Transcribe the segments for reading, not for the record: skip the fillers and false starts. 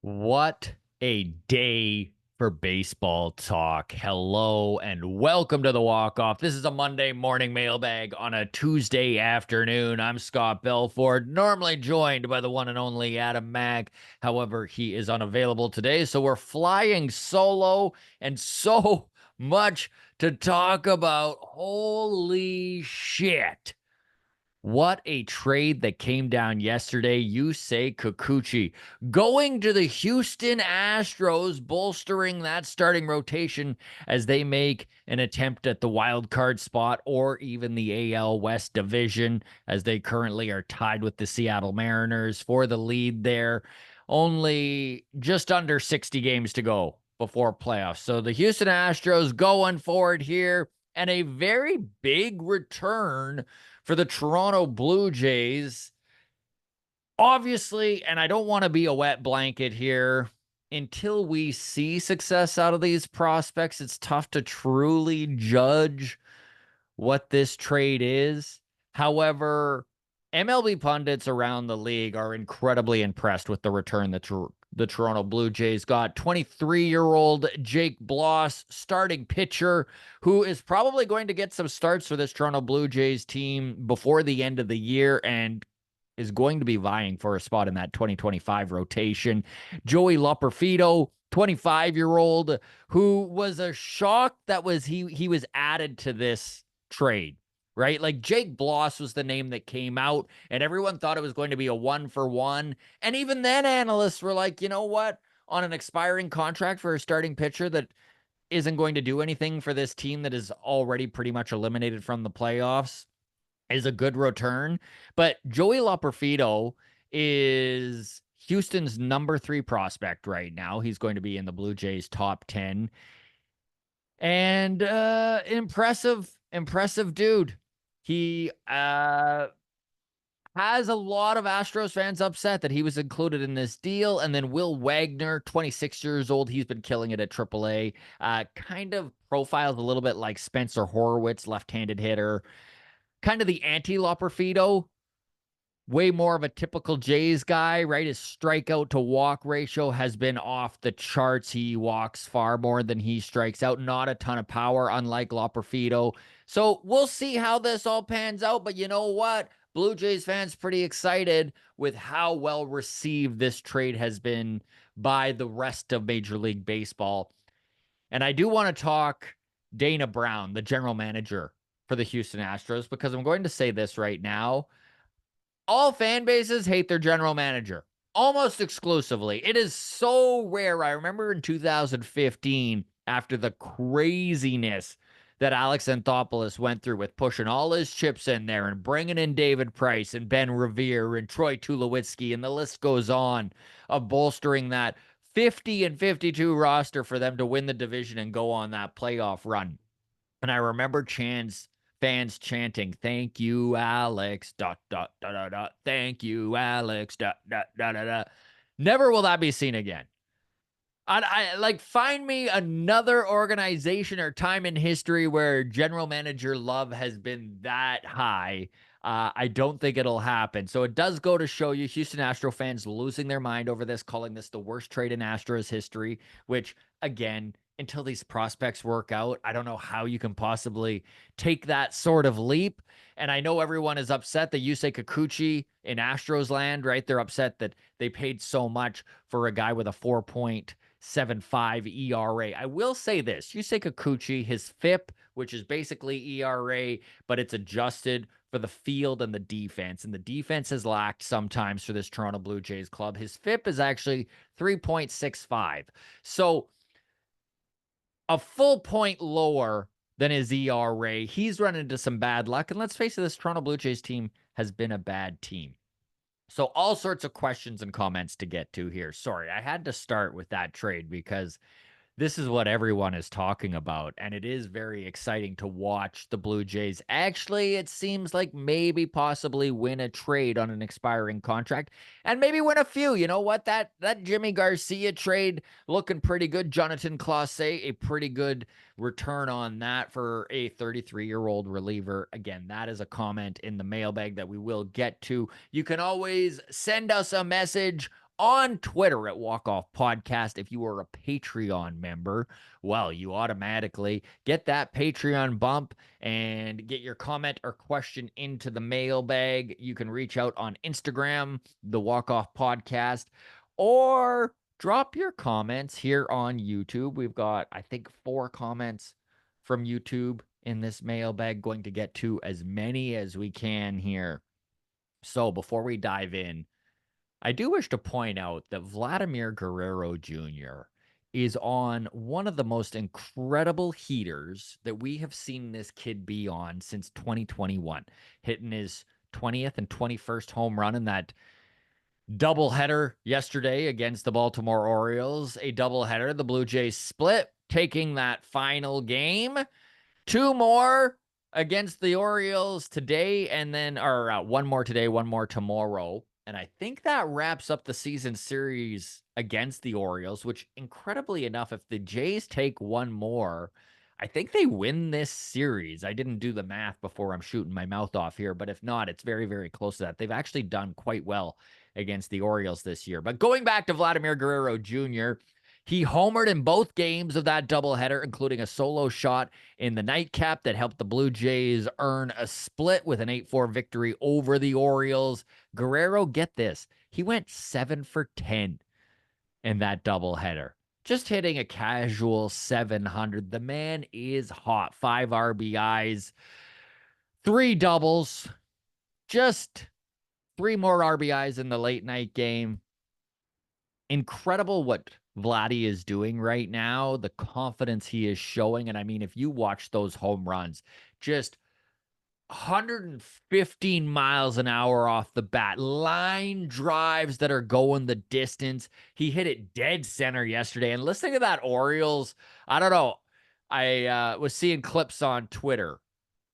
What a day for baseball talk. Hello and welcome to the walk off. This is a Monday morning mailbag on a Tuesday afternoon. I'm Scott Belford, normally joined by the one and only Adam Mack. However, he is unavailable today, so we're flying solo and so much to talk about. Holy shit. What a trade that came down yesterday. Yusei Kikuchi going to the Houston Astros, bolstering that starting rotation as they make an attempt at the wild card spot or even the AL West division, as they currently are tied with the Seattle Mariners for the lead there. Only just under 60 games to go before playoffs. So the Houston Astros going forward here, and a very big return for the Toronto Blue Jays. Obviously, and I don't want to be a wet blanket here, until we see success out of these prospects, it's tough to truly judge what this trade is. However, MLB pundits around the league are incredibly impressed with the return that the Toronto Blue Jays got. 23-year-old Jake Bloss, starting pitcher, who is probably going to get some starts for this Toronto Blue Jays team before the end of the year and is going to be vying for a spot in that 2025 rotation. Joey Loperfido, 25-year-old, who was a shock that he was added to this trade, right? Like Jake Bloss was the name that came out, and everyone thought it was going to be a 1-for-1. And even then, analysts were like, you know what? On an expiring contract for a starting pitcher that isn't going to do anything for this team that is already pretty much eliminated from the playoffs is a good return. But Joey Loperfido is Houston's number 3 prospect right now. He's going to be in the Blue Jays top 10. And impressive dude. He has a lot of Astros fans upset that he was included in this deal. And then Will Wagner, 26 years old, he's been killing it at AAA. Kind of profiles a little bit like Spencer Horwitz, left-handed hitter. Kind of the anti-Loperfido, way more of a typical Jays guy, right? His strikeout to walk ratio has been off the charts. He walks far more than he strikes out. Not a ton of power, unlike Loperfido. So we'll see how this all pans out. But you know what? Blue Jays fans pretty excited with how well received this trade has been by the rest of Major League Baseball. And I do want to talk Dana Brown, the general manager for the Houston Astros, because I'm going to say this right now. All fan bases hate their general manager almost exclusively. It is so rare. I remember in 2015, after the craziness that Alex Anthopoulos went through with pushing all his chips in there and bringing in David Price and Ben Revere and Troy Tulowitzki, and the list goes on of bolstering that 50 and 52 roster for them to win the division and go on that playoff run. And I remember fans chanting, "Thank you, Alex, dot, dot, dot, dot, dot. Thank you, Alex, dot, dot, dot, dot, dot." Never will that be seen again. I like, find me another organization or time in history where general manager love has been that high. I don't think it'll happen. So it does go to show you Houston Astro fans losing their mind over this, calling this the worst trade in Astros history, which, again, until these prospects work out, I don't know how you can possibly take that sort of leap. And I know everyone is upset that Yusei Kikuchi in Astros land, right? They're upset that they paid so much for a guy with a 4.75 ERA. I will say this, Yusei Kikuchi, his FIP, which is basically ERA, but it's adjusted for the field and the defense. And the defense has lacked sometimes for this Toronto Blue Jays club. His FIP is actually 3.65. So a full point lower than his ERA. He's run into some bad luck. And let's face it, this Toronto Blue Jays team has been a bad team. So all sorts of questions and comments to get to here. Sorry, I had to start with that trade because this is what everyone is talking about, and it is very exciting to watch the Blue Jays. Actually, it seems like maybe possibly win a trade on an expiring contract and maybe win a few. You know what? That Jimmy Garcia trade looking pretty good. Jonathan Clase, a pretty good return on that for a 33-year-old reliever. Again, that is a comment in the mailbag that we will get to. You can always send us a message on Twitter at Walk Off Podcast. If you are a Patreon member, well, you automatically get that Patreon bump and get your comment or question into the mailbag. You can reach out on Instagram, the Walk Off Podcast, or drop your comments here on YouTube. We've got, I think, 4 comments from YouTube in this mailbag, going to get to as many as we can here. So before we dive in, I do wish to point out that Vladimir Guerrero Jr. is on one of the most incredible heaters that we have seen this kid be on since 2021, hitting his 20th and 21st home run in that doubleheader yesterday against the Baltimore Orioles. A doubleheader, the Blue Jays split, taking that final game. 2 more against the Orioles today, and then, or 1 more today, 1 more tomorrow. And I think that wraps up the season series against the Orioles, which, incredibly enough, if the Jays take 1 more, I think they win this series. I didn't do the math before I'm shooting my mouth off here, but if not, it's very, very close to that. They've actually done quite well against the Orioles this year. But going back to Vladimir Guerrero Jr., he homered in both games of that doubleheader, including a solo shot in the nightcap that helped the Blue Jays earn a split with an 8-4 victory over the Orioles. Guerrero, get this, he went 7 for 10 in that doubleheader, just hitting a casual 700. The man is hot. 5 RBIs, 3 doubles, just 3 more RBIs in the late night game. Incredible what Vladdy is doing right now, the confidence he is showing. And I mean, if you watch those home runs, just 115 miles an hour off the bat, line drives that are going the distance. He hit it dead center yesterday. And listening to that Orioles, I don't know, I was seeing clips on Twitter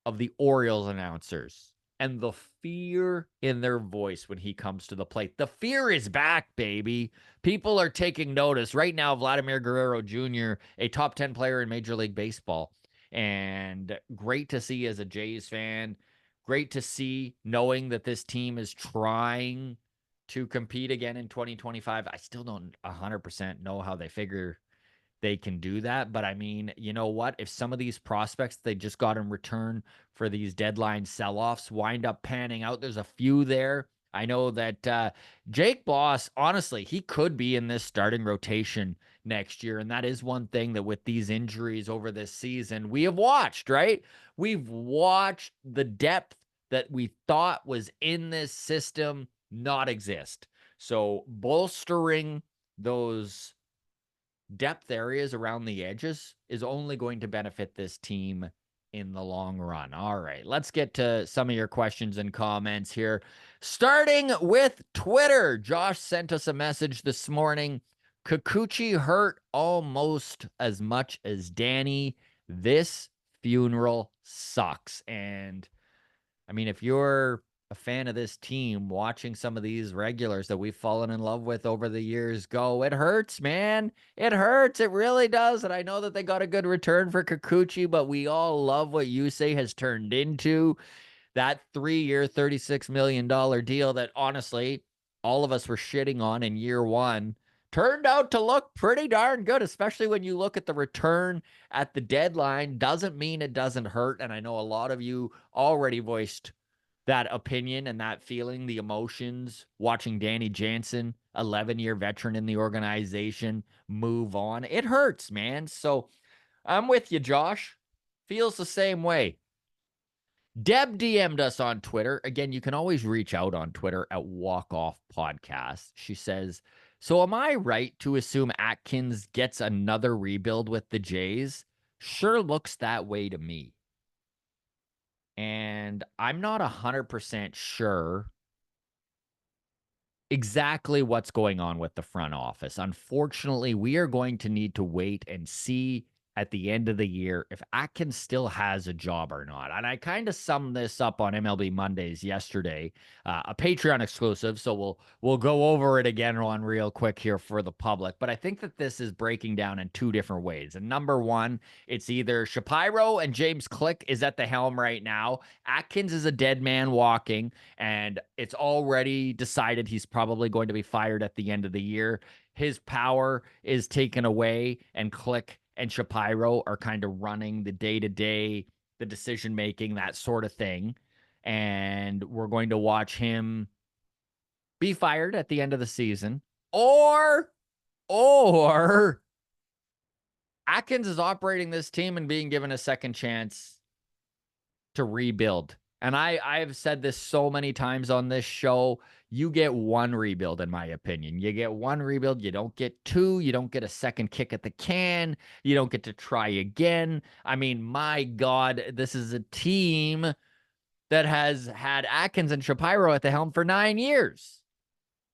of the Orioles announcers and the fear in their voice when he comes to the plate. The fear is back, baby. People are taking notice. Right now, Vladimir Guerrero Jr., a top 10 player in Major League Baseball. And great to see as a Jays fan. Great to see knowing that this team is trying to compete again in 2025. I still don't 100% know how they figure they can do that. But I mean, you know what? If some of these prospects they just got in return for these deadline sell-offs wind up panning out, there's a few there. I know that Jake Boss, honestly, he could be in this starting rotation next year. And that is one thing that with these injuries over this season, we have watched, right? We've watched the depth that we thought was in this system not exist. So bolstering those depth areas around the edges is only going to benefit this team in the long run. All right, let's get to some of your questions and comments here. Starting with Twitter, Josh sent us a message this morning. Kikuchi hurt almost as much as Danny. This funeral sucks. And I mean, if you're a fan of this team, watching some of these regulars that we've fallen in love with over the years go, it hurts, man. It hurts. It really does. And I know that they got a good return for Kikuchi, but we all love what Yusei has turned into. That 3-year, $36 million deal that honestly, all of us were shitting on in year 1 turned out to look pretty darn good, especially when you look at the return at the deadline. Doesn't mean it doesn't hurt. And I know a lot of you already voiced that opinion and that feeling, the emotions, watching Danny Jansen, 11-year veteran in the organization, move on. It hurts, man. So I'm with you, Josh. Feels the same way. Deb DM'd us on Twitter. Again, you can always reach out on Twitter at Walk Off Podcast. She says, so am I right to assume Atkins gets another rebuild with the Jays? Sure looks that way to me. And I'm not 100% sure exactly what's going on with the front office. Unfortunately, we are going to need to wait and see at the end of the year if Atkins still has a job or not. And I kind of summed this up on MLB Mondays yesterday, a Patreon exclusive. So we'll go over it again on real quick here for the public. But I think that this is breaking down in two different ways. And number one, it's either Shapiro and James Click is at the helm right now. Atkins is a dead man walking, and it's already decided he's probably going to be fired at the end of the year. His power is taken away, and Click and Shapiro are kind of running the day-to-day, the decision making, that sort of thing. And we're going to watch him be fired at the end of the season, or Atkins is operating this team and being given a second chance to rebuild. And I've said this so many times on this show. You get one rebuild, in my opinion. You get one rebuild. You don't get two. You don't get a second kick at the can. You don't get to try again. I mean, my God, this is a team that has had Atkins and Shapiro at the helm for 9 years.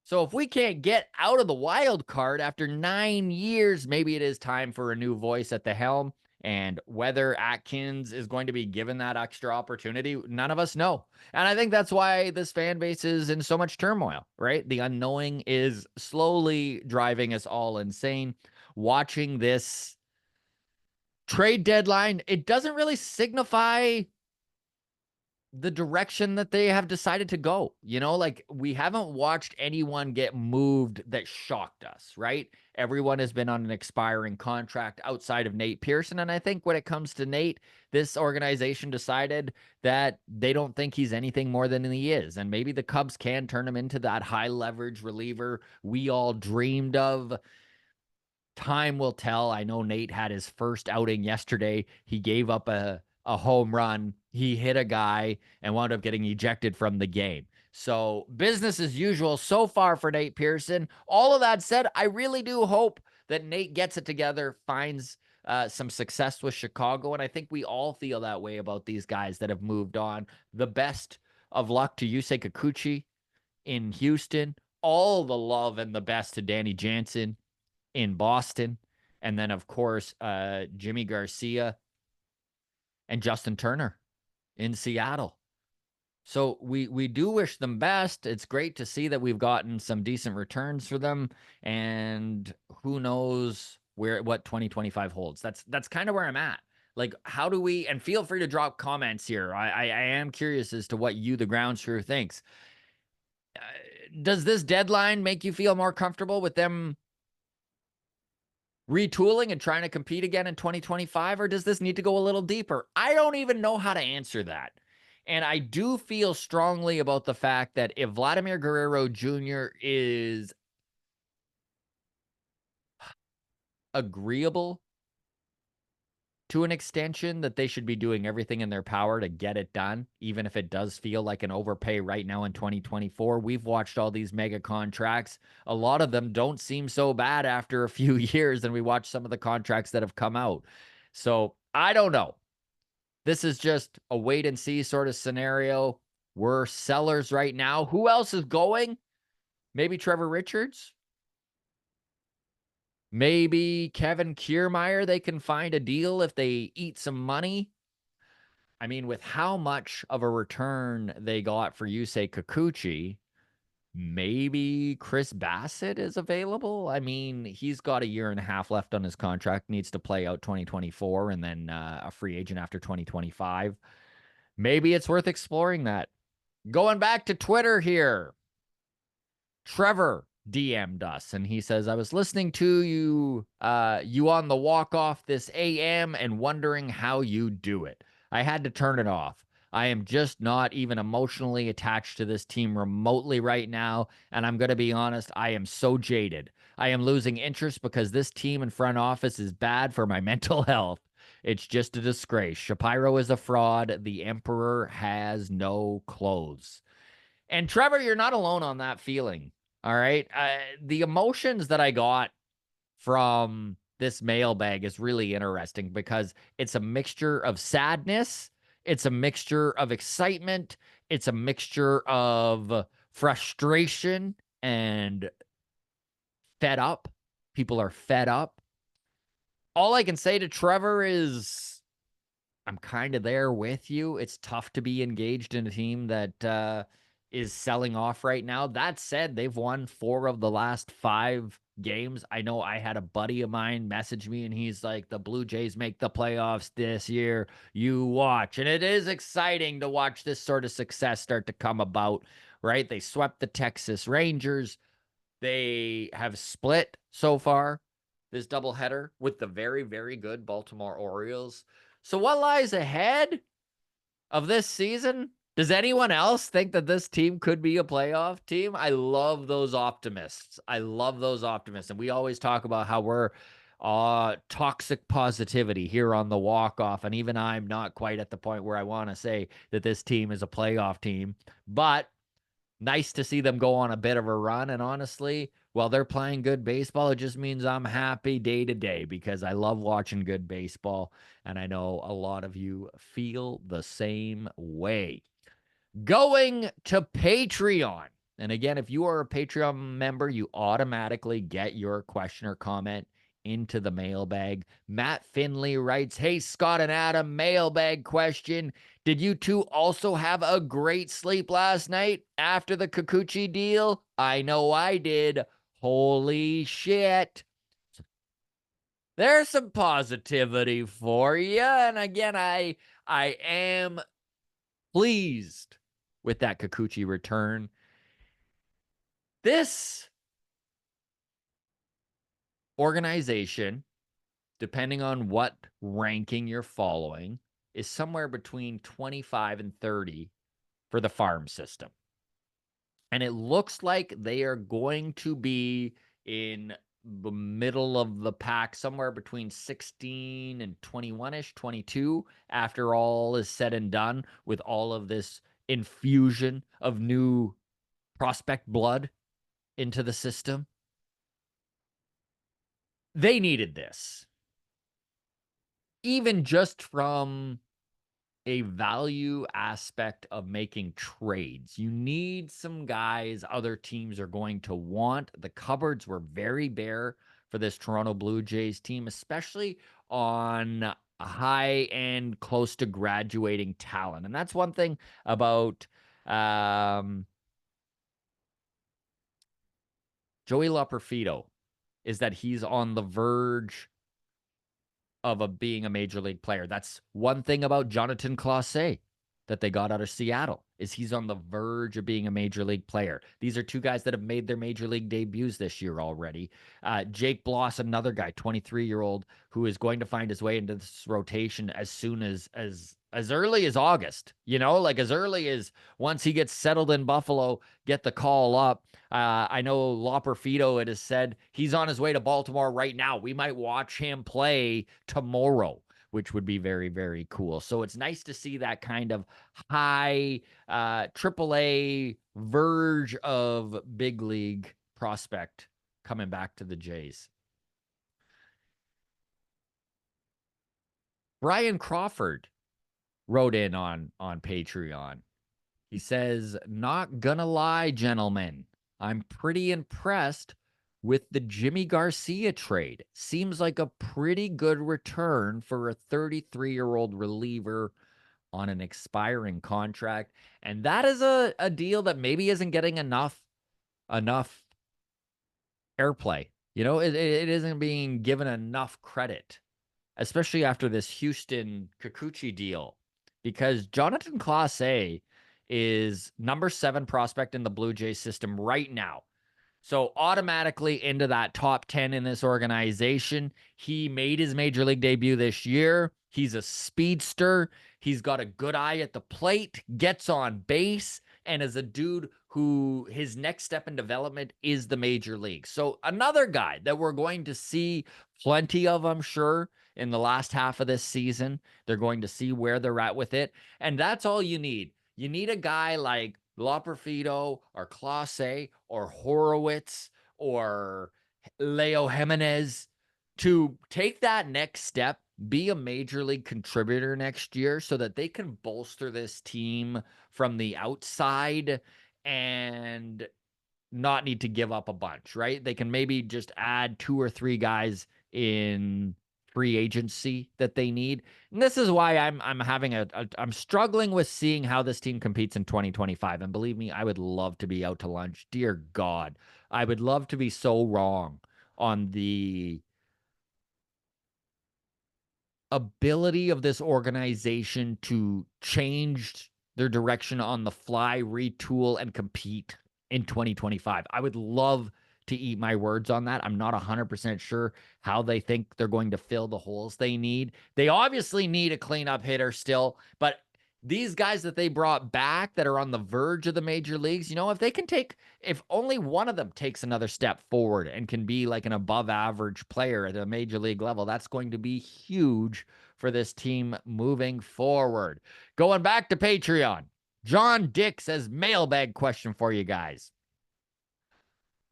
So if we can't get out of the wild card after 9 years, maybe it is time for a new voice at the helm. And whether Atkins is going to be given that extra opportunity, none of us know. And I think that's why this fan base is in so much turmoil, right? The unknowing is slowly driving us all insane. Watching this trade deadline, it doesn't really signify the direction that they have decided to go. You know, like we haven't watched anyone get moved that shocked us, right? Everyone has been on an expiring contract outside of Nate Pearson. And I think when it comes to Nate, this organization decided that they don't think he's anything more than he is. And maybe the Cubs can turn him into that high leverage reliever we all dreamed of. Time will tell. I know Nate had his first outing yesterday. He gave up a home run. He hit a guy and wound up getting ejected from the game. So business as usual so far for Nate Pearson. All of that said, I really do hope that Nate gets it together, finds some success with Chicago. And I think we all feel that way about these guys that have moved on. The best of luck to Yusei Kikuchi in Houston. All the love and the best to Danny Jansen in Boston. And then, of course, Jimmy Garcia and Justin Turner in Seattle. So we do wish them best. It's great to see that we've gotten some decent returns for them, and who knows what 2025 holds. That's kind of where I'm at. Like, how do we? And feel free to drop comments here. I am curious as to what you, the ground crew, thinks. Does this deadline make you feel more comfortable with them retooling and trying to compete again in 2025, or does this need to go a little deeper? I don't even know how to answer that. And I do feel strongly about the fact that if Vladimir Guerrero Jr. is agreeable to an extension, that they should be doing everything in their power to get it done, even if it does feel like an overpay right now in 2024. We've watched all these mega contracts. A lot of them don't seem so bad after a few years, and we watch some of the contracts that have come out. So I don't know. This is just a wait and see sort of scenario. We're sellers right now. Who else is going? Maybe Trevor Richards? Maybe Kevin Kiermaier. They can find a deal if they eat some money. I mean, with how much of a return they got for Yusei Kikuchi, maybe Chris Bassett is available. I mean, he's got a year and a half left on his contract, needs to play out 2024 and then a free agent after 2025. Maybe it's worth exploring that. Going back to Twitter here, Trevor DM'd us and he says, I was listening to you on the walk off this AM and wondering how you do it. I had to turn it off. I am just not even emotionally attached to this team remotely right now. And I'm going to be honest, I am so jaded. I am losing interest because this team and front office is bad for my mental health. It's just a disgrace. Shapiro is a fraud. The emperor has no clothes. And Trevor, you're not alone on that feeling. All right. The emotions that I got from this mailbag is really interesting because it's a mixture of sadness. It's a mixture of excitement. It's a mixture of frustration and fed up. People are fed up. All I can say to Trevor is I'm kind of there with you. It's tough to be engaged in a team that is selling off right now. That said, they've won 4 of the last 5 games. I know I had a buddy of mine message me and he's like, the Blue Jays make the playoffs this year. You watch. And it is exciting to watch this sort of success start to come about, right? They swept the Texas Rangers. They have split so far this doubleheader with the very, very good Baltimore Orioles. So, what lies ahead of this season? Does anyone else think that this team could be a playoff team? I love those optimists. I love those optimists. And we always talk about how we're toxic positivity here on the walk off. And even I'm not quite at the point where I want to say that this team is a playoff team, but nice to see them go on a bit of a run. And honestly, while they're playing good baseball, it just means I'm happy day to day because I love watching good baseball. And I know a lot of you feel the same way. Going to Patreon. And again, if you are a Patreon member, you automatically get your question or comment into the mailbag. Matt Finley writes, "Hey, Scott and Adam, mailbag question. Did you two also have a great sleep last night after the Kikuchi deal? I know I did. Holy shit." There's some positivity for you. And again, I am pleased with that Kikuchi return. This organization, depending on what ranking you're following, is somewhere between 25 and 30 for the farm system. And it looks like they are going to be in the middle of the pack, somewhere between 16 and 21-ish, 22, after all is said and done with all of this infusion of new prospect blood into the system. They needed this. Even just from a value aspect of making trades, you need some guys other teams are going to want. The cupboards were very bare for this Toronto Blue Jays team, especially on a high end, close to graduating talent. And that's one thing about Joey Loperfido, is that he's on the verge of being a major league player. That's one thing about Jonathan Clase that they got out of Seattle, is he's on the verge of being a major league player. These are two guys that have made their major league debuts this year already. Jake Bloss, another guy, 23-year-old, who is going to find his way into this rotation as soon as early as August, like as early as once he gets settled in Buffalo, get the call up. I know Loperfido, it is said he's on his way to Baltimore right now. We might watch him play tomorrow, which would be very, very cool. So it's nice to see that kind of high AAA verge of big league prospect coming back to the Jays. Brian Crawford wrote in on Patreon. He says, "Not gonna lie, gentlemen, I'm pretty impressed with the Jimmy Garcia trade. Seems like a pretty good return for a 33-year-old reliever on an expiring contract." And that is a deal that maybe isn't getting enough airplay. It isn't being given enough credit, especially after this Houston Kikuchi deal, because Jonathan Clase is number 7 prospect in the Blue Jays system right now. So automatically into that top 10 in this organization. He made his major league debut this year. He's a speedster. He's got a good eye at the plate, gets on base, and is a dude who his next step in development is the major league. So another guy that we're going to see plenty of, I'm sure, in the last half of this season. They're going to see where they're at with it. And that's all you need. You need a guy like Loperfido or Clase or Horowitz or Leo Jimenez to take that next step, be a major league contributor next year so that they can bolster this team from the outside and not need to give up a bunch, right? They can maybe just add 2 or 3 guys in free agency that they need. And this is why I'm having I'm struggling with seeing how this team competes in 2025. And believe me, I would love to be out to lunch. Dear God, I would love to be so wrong on the ability of this organization to change their direction on the fly, retool, and compete in 2025. I would love to eat my words on that. I'm not 100% sure how they think they're going to fill the holes they need. They obviously need a cleanup hitter still, but these guys that they brought back that are on the verge of the major leagues, if they can if only one of them takes another step forward and can be like an above average player at a major league level, that's going to be huge for this team moving forward. Going back to Patreon, John Dick says, mailbag question for you guys.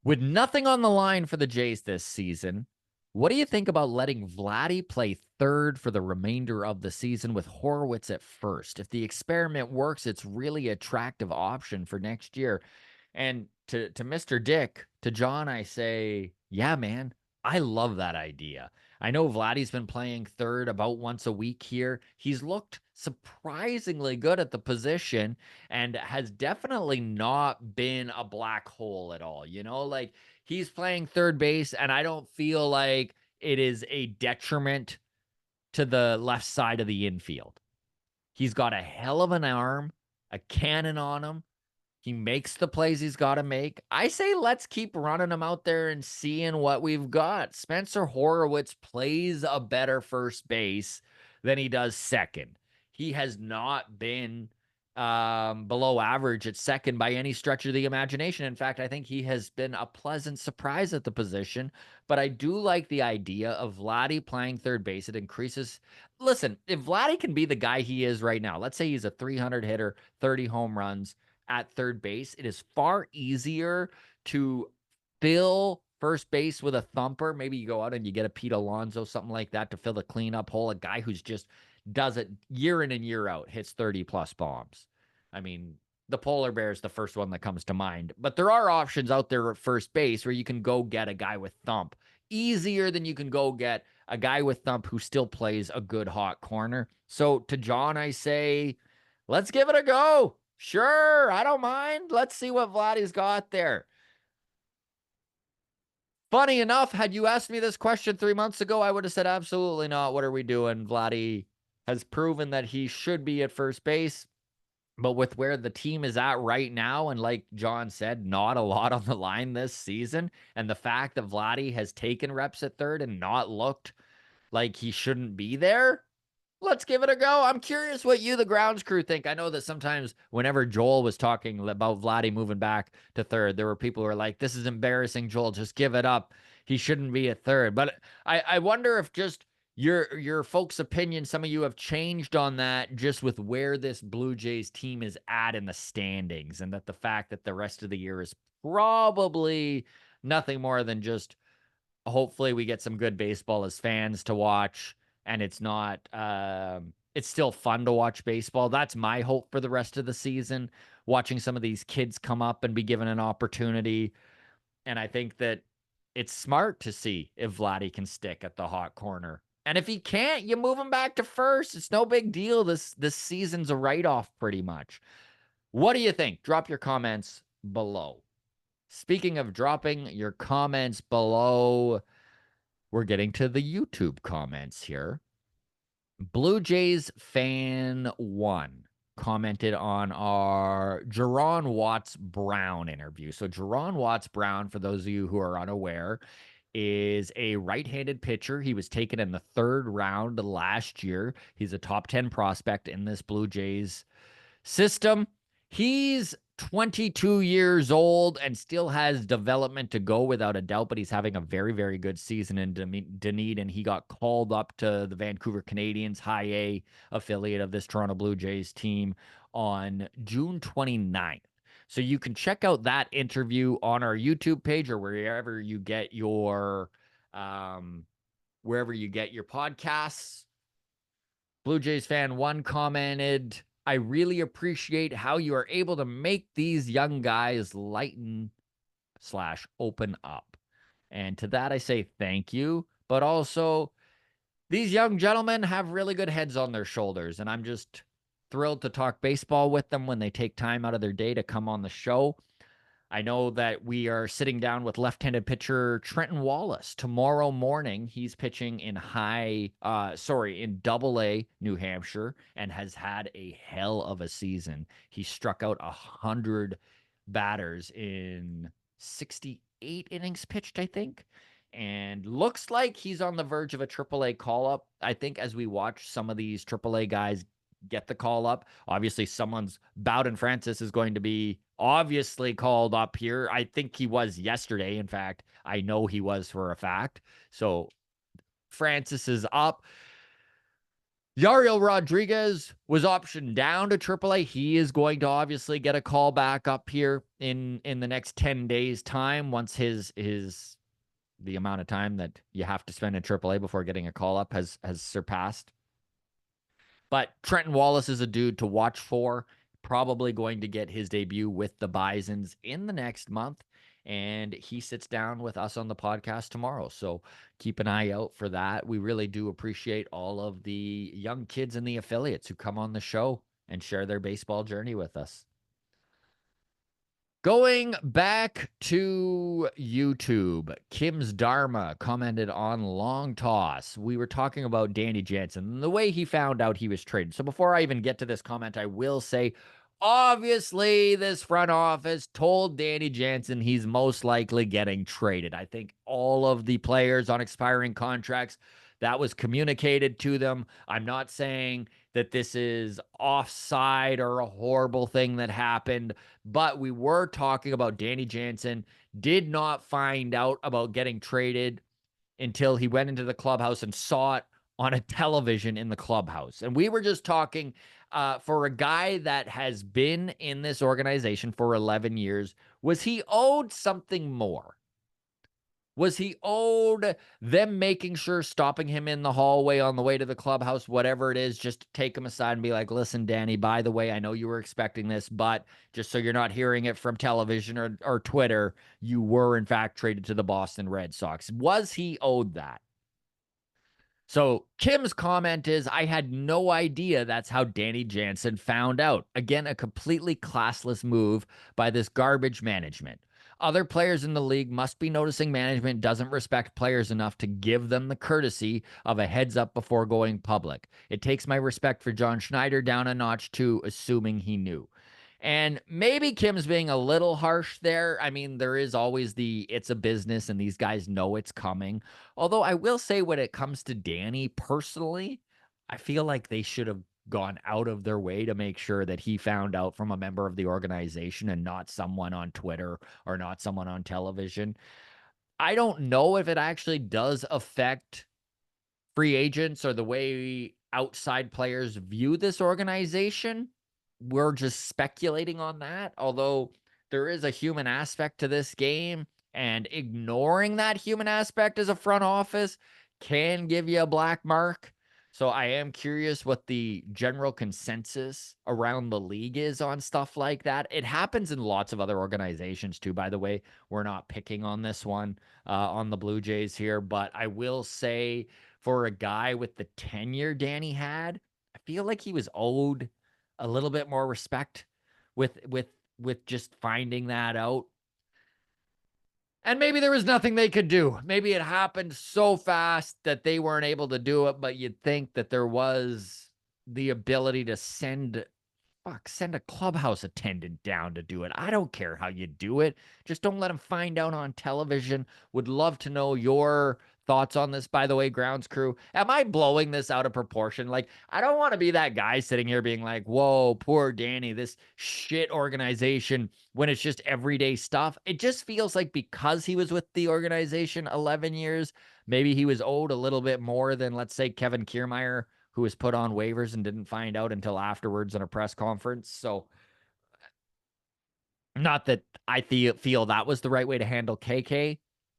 With nothing on the line for the Jays this season, what do you think about letting Vladdy play third for the remainder of the season with Horwitz at first? If the experiment works, it's really attractive option for next year. And to Mr. Dick, to John, I say, yeah, man, I love that idea. I know Vladdy's been playing third about once a week here. He's looked surprisingly good at the position and has definitely not been a black hole at all. Like he's playing third base, and I don't feel like it is a detriment to the left side of the infield. He's got a hell of an arm, a cannon on him. He makes the plays he's got to make. I say let's keep running him out there and seeing what we've got. Spencer Horwitz plays a better first base than he does second. He has not been below average at second by any stretch of the imagination. In fact, I think he has been a pleasant surprise at the position. But I do like the idea of Vladdy playing third base. It increases. Listen, if Vladdy can be the guy he is right now, let's say he's a 300 hitter, 30 home runs at third base, it is far easier to fill first base with a thumper. Maybe you go out and you get a Pete Alonso, something like that, to fill the cleanup hole. A guy who's just does it year in and year out, hits 30 plus bombs. I mean, the polar bear is the first one that comes to mind, but there are options out there at first base where you can go get a guy with thump easier than you can go get a guy with thump who still plays a good hot corner. So to John, I say, let's give it a go. Sure, I don't mind. Let's see what Vladdy's got there. Funny enough, had you asked me this question 3 months ago, I would have said absolutely not. What are we doing? Vladdy has proven that he should be at first base. But with where the team is at right now, and like John said, not a lot on the line this season, and the fact that Vladdy has taken reps at third and not looked like he shouldn't be there, let's give it a go. I'm curious what you, the grounds crew, think. I know that sometimes whenever Joel was talking about Vladdy moving back to third, there were people who were like, this is embarrassing, Joel. Just give it up. He shouldn't be at third. But I wonder if just your folks' opinion, some of you have changed on that just with where this Blue Jays team is at in the standings, and that the fact that the rest of the year is probably nothing more than just hopefully we get some good baseball as fans to watch, and it's not it's still fun to watch baseball. That's my hope for the rest of the season, watching some of these kids come up and be given an opportunity. And I think that it's smart to see if Vladdy can stick at the hot corner. And if he can't, you move him back to first. It's no big deal. This season's a write-off pretty much. What do you think? Drop your comments below. Speaking of dropping your comments below, we're getting to the YouTube comments here. Blue Jays fan 1 commented on our Jerron Watts Brown interview. So Jerron Watts Brown, for those of you who are unaware, is a right-handed pitcher. He was taken in the 3rd round last year. He's a top 10 prospect in this Blue Jays system. He's 22 years old and still has development to go without a doubt, but he's having a very, very good season in Dunedin. He got called up to the Vancouver Canadians, high A affiliate of this Toronto Blue Jays team, on June 29th. So you can check out that interview on our YouTube page or wherever you get your podcasts. Blue Jays fan 1 commented, I really appreciate how you are able to make these young guys lighten/open up. And to that I say thank you, but also These young gentlemen have really good heads on their shoulders, and I'm just thrilled to talk baseball with them when they take time out of their day to come on the show. I know that we are sitting down with left-handed pitcher Trenton Wallace tomorrow morning. He's pitching in in Double A, New Hampshire, and has had a hell of a season. He struck out 100 batters in 68 innings pitched, I think, and looks like he's on the verge of a AAA call-up. I think as we watch some of these AAA guys get the call up. Obviously, someone's Bowden Francis is going to be obviously called up here. I think he was yesterday. In fact, I know he was for a fact. So Francis is up. Yariel Rodriguez was optioned down to AAA. He is going to obviously get a call back up here in the next 10 days time once his the amount of time that you have to spend in AAA before getting a call up has surpassed. But Trenton Wallace is a dude to watch for. Probably going to get his debut with the Bisons in the next month. And he sits down with us on the podcast tomorrow. So keep an eye out for that. We really do appreciate all of the young kids and the affiliates who come on the show and share their baseball journey with us. Going back to YouTube, Kim's Dharma commented on Long Toss. We were talking about Danny Jansen and the way he found out he was traded. So before I even get to this comment, I will say, obviously, this front office told Danny Jansen he's most likely getting traded. I think all of the players on expiring contracts, that was communicated to them. I'm not saying that this is offside or a horrible thing that happened, but we were talking about Danny Jansen did not find out about getting traded until he went into the clubhouse and saw it on a television in the clubhouse. And we were just talking for a guy that has been in this organization for 11 years, was he owed something more? Was he owed them making sure, stopping him in the hallway on the way to the clubhouse, whatever it is, just to take him aside and be like, listen, Danny, by the way, I know you were expecting this, but just so you're not hearing it from television or Twitter, you were in fact traded to the Boston Red Sox. Was he owed that? So Kim's comment is, I had no idea that's how Danny Jansen found out. Again, a completely classless move by this garbage management. Other players in the league must be noticing management doesn't respect players enough to give them the courtesy of a heads up before going public. It takes my respect for John Schneider down a notch too, assuming he knew. And maybe Kim's being a little harsh there. I mean, there is always it's a business and these guys know it's coming. Although I will say, when it comes to Danny personally, I feel like they should have gone out of their way to make sure that he found out from a member of the organization and not someone on Twitter or not someone on television. I don't know if it actually does affect free agents or the way outside players view this organization. We're just speculating on that, although there is a human aspect to this game, and ignoring that human aspect as a front office can give you a black mark. So I am curious what the general consensus around the league is on stuff like that. It happens in lots of other organizations too, by the way. We're not picking on this one on the Blue Jays here, but I will say, for a guy with the tenure Danny had, I feel like he was owed a little bit more respect with just finding that out. And maybe there was nothing they could do. Maybe it happened so fast that they weren't able to do it, but you'd think that there was the ability to send a clubhouse attendant down to do it. I don't care how you do it. Just don't let them find out on television. Would love to know your thoughts on this, by the way, grounds crew. Am I blowing this out of proportion? Like, I don't want to be that guy sitting here being like, whoa, poor Danny, this shit organization, when it's just everyday stuff. It just feels like because he was with the organization 11 years, maybe he was owed a little bit more than, let's say, Kevin Kiermaier, who was put on waivers and didn't find out until afterwards in a press conference. So, not that I feel that was the right way to handle KK,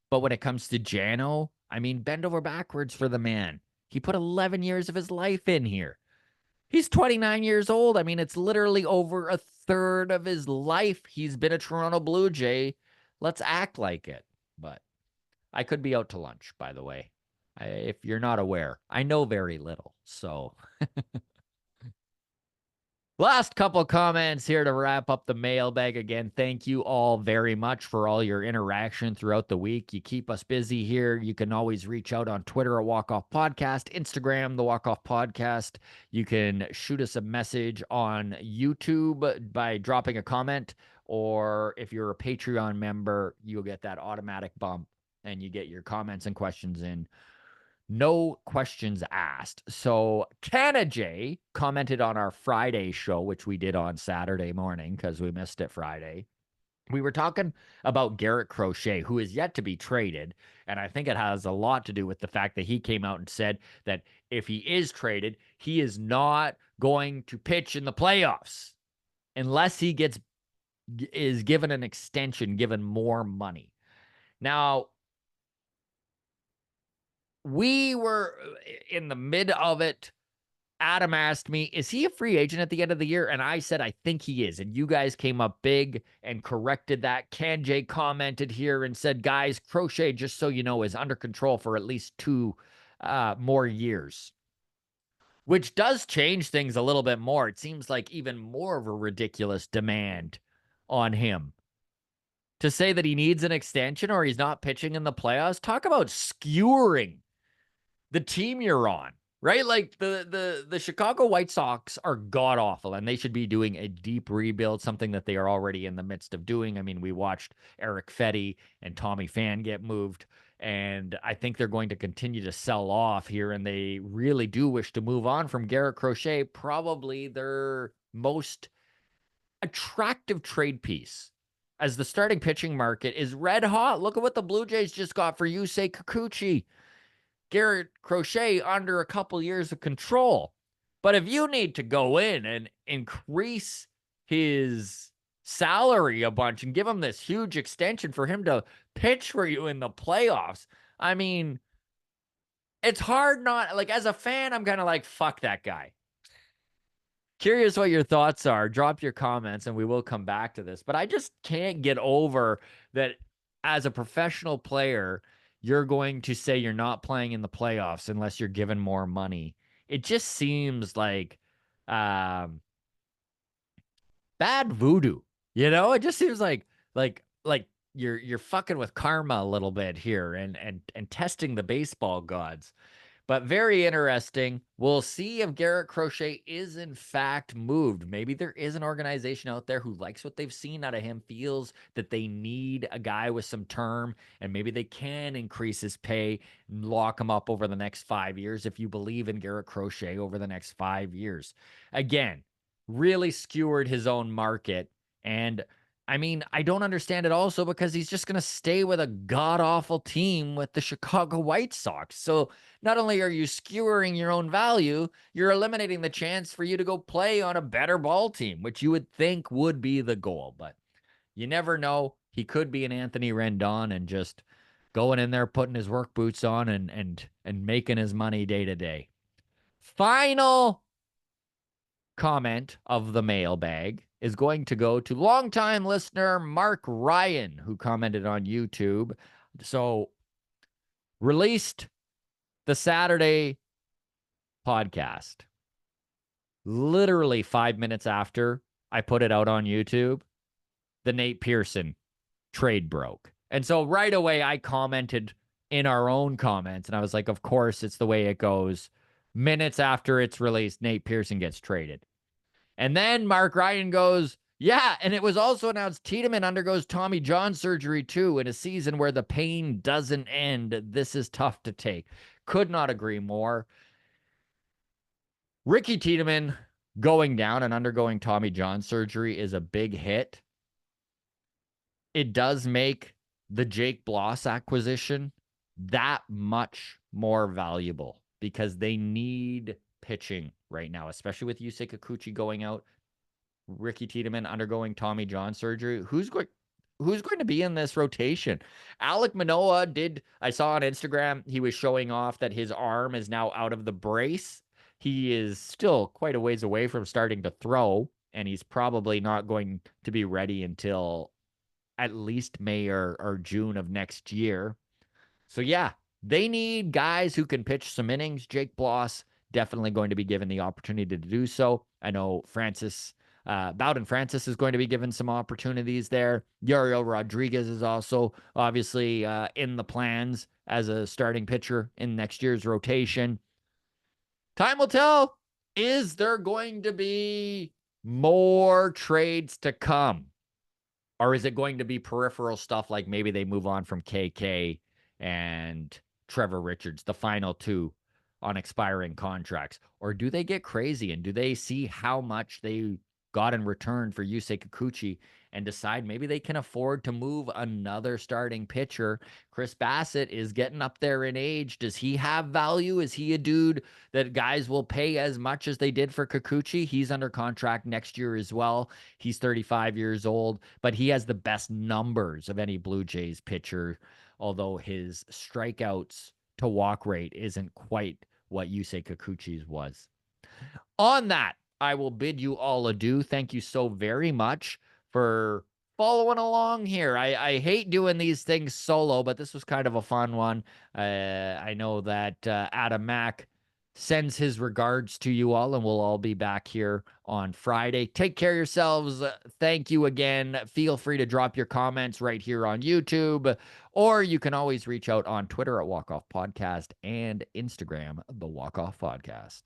but when it comes to Jano, I mean, bend over backwards for the man. He put 11 years of his life in here. He's 29 years old. I mean, it's literally over a third of his life he's been a Toronto Blue Jay. Let's act like it. But I could be out to lunch, by the way. If you're not aware, I know very little. So last couple comments here to wrap up the mailbag. Again, thank you all very much for all your interaction throughout the week. You keep us busy here. You can always reach out on Twitter at Walk Off Podcast, Instagram, the Walk Off Podcast. You can shoot us a message on YouTube by dropping a comment, or if you're a Patreon member, you'll get that automatic bump and you get your comments and questions in. No questions asked. So Canna J commented on our Friday show, which we did on Saturday morning because we missed it Friday. We were talking about Garrett Crochet, who is yet to be traded. And I think it has a lot to do with the fact that he came out and said that if he is traded, he is not going to pitch in the playoffs unless he is given an extension, given more money. Now, we were in the mid of it. Adam asked me, is he a free agent at the end of the year? And I said, I think he is. And you guys came up big and corrected that. Can Jay commented here and said, guys, Crochet, just so you know, is under control for at least 2 more years, which does change things a little bit more. It seems like even more of a ridiculous demand on him to say that he needs an extension or he's not pitching in the playoffs. Talk about skewering the team you're on, right? Like the Chicago White Sox are god awful, and they should be doing a deep rebuild, something that they are already in the midst of doing. I mean, we watched Eric Fetty and Tommy Pham get moved, and I think they're going to continue to sell off here, and they really do wish to move on from Garrett Crochet, probably their most attractive trade piece. As the starting pitching market is red hot. Look at what the Blue Jays just got for Yusei Kikuchi. Garrett Crochet under a couple years of control. But if you need to go in and increase his salary a bunch and give him this huge extension for him to pitch for you in the playoffs, I mean, it's hard not, like, as a fan, I'm kind of like, fuck that guy. Curious what your thoughts are. Drop your comments and we will come back to this. But I just can't get over that as a professional player, you're going to say you're not playing in the playoffs unless you're given more money. It just seems like bad voodoo. It just seems like you're fucking with karma a little bit here and testing the baseball gods. But very interesting. We'll see if Garrett Crochet is in fact moved. Maybe there is an organization out there who likes what they've seen out of him, feels that they need a guy with some term, and maybe they can increase his pay and lock him up over the next 5 years if you believe in Garrett Crochet over the next 5 years. Again, really skewered his own market. And I mean, I don't understand it also because he's just going to stay with a god-awful team with the Chicago White Sox. So not only are you skewering your own value, you're eliminating the chance for you to go play on a better ball team, which you would think would be the goal. But you never know. He could be an Anthony Rendon and just going in there, putting his work boots on and making his money day to day. Final comment of the mailbag is going to go to longtime listener Mark Ryan, who commented on YouTube. So released the Saturday podcast. Literally 5 minutes after I put it out on YouTube, the Nate Pearson trade broke. And so right away I commented in our own comments and I was like, of course, it's the way it goes. Minutes after it's released, Nate Pearson gets traded. And then Mark Ryan goes, yeah, and it was also announced Tiedemann undergoes Tommy John surgery too in a season where the pain doesn't end. This is tough to take. Could not agree more. Ricky Tiedemann going down and undergoing Tommy John surgery is a big hit. It does make the Jake Bloss acquisition that much more valuable because they need pitching right now, especially with Yusei Kikuchi going out, Ricky Tiedemann undergoing Tommy John surgery. Who's going to be in this rotation? Alek Manoah I saw on Instagram, he was showing off that his arm is now out of the brace. He is still quite a ways away from starting to throw, and he's probably not going to be ready until at least May or June of next year. So yeah, They need guys who can pitch some innings. Jake Bloss definitely going to be given the opportunity to do so. I know Bowden Francis is going to be given some opportunities there. Yariel Rodriguez is also obviously in the plans as a starting pitcher in next year's rotation. Time will tell. Is there going to be more trades to come? Or is it going to be peripheral stuff like maybe they move on from KK and Trevor Richards, the final two on expiring contracts? Or do they get crazy and do they see how much they got in return for Yusei Kikuchi and decide maybe they can afford to move another starting pitcher? Chris Bassett is getting up there in age. Does he have value? Is he a dude that guys will pay as much as they did for Kikuchi? He's under contract next year as well. He's 35 years old, but he has the best numbers of any Blue Jays pitcher, although his strikeouts to walk rate isn't quite what Yusei Kikuchi's was. On that, I will bid you all adieu. Thank you so very much for following along here. I hate doing these things solo, but this was kind of a fun one. I know that Adam Mack sends his regards to you all, and we'll all be back here on Friday. Take care of yourselves. Thank you again. Feel free to drop your comments right here on YouTube, or you can always reach out on Twitter at Walk Off Podcast and Instagram, The Walk Off Podcast.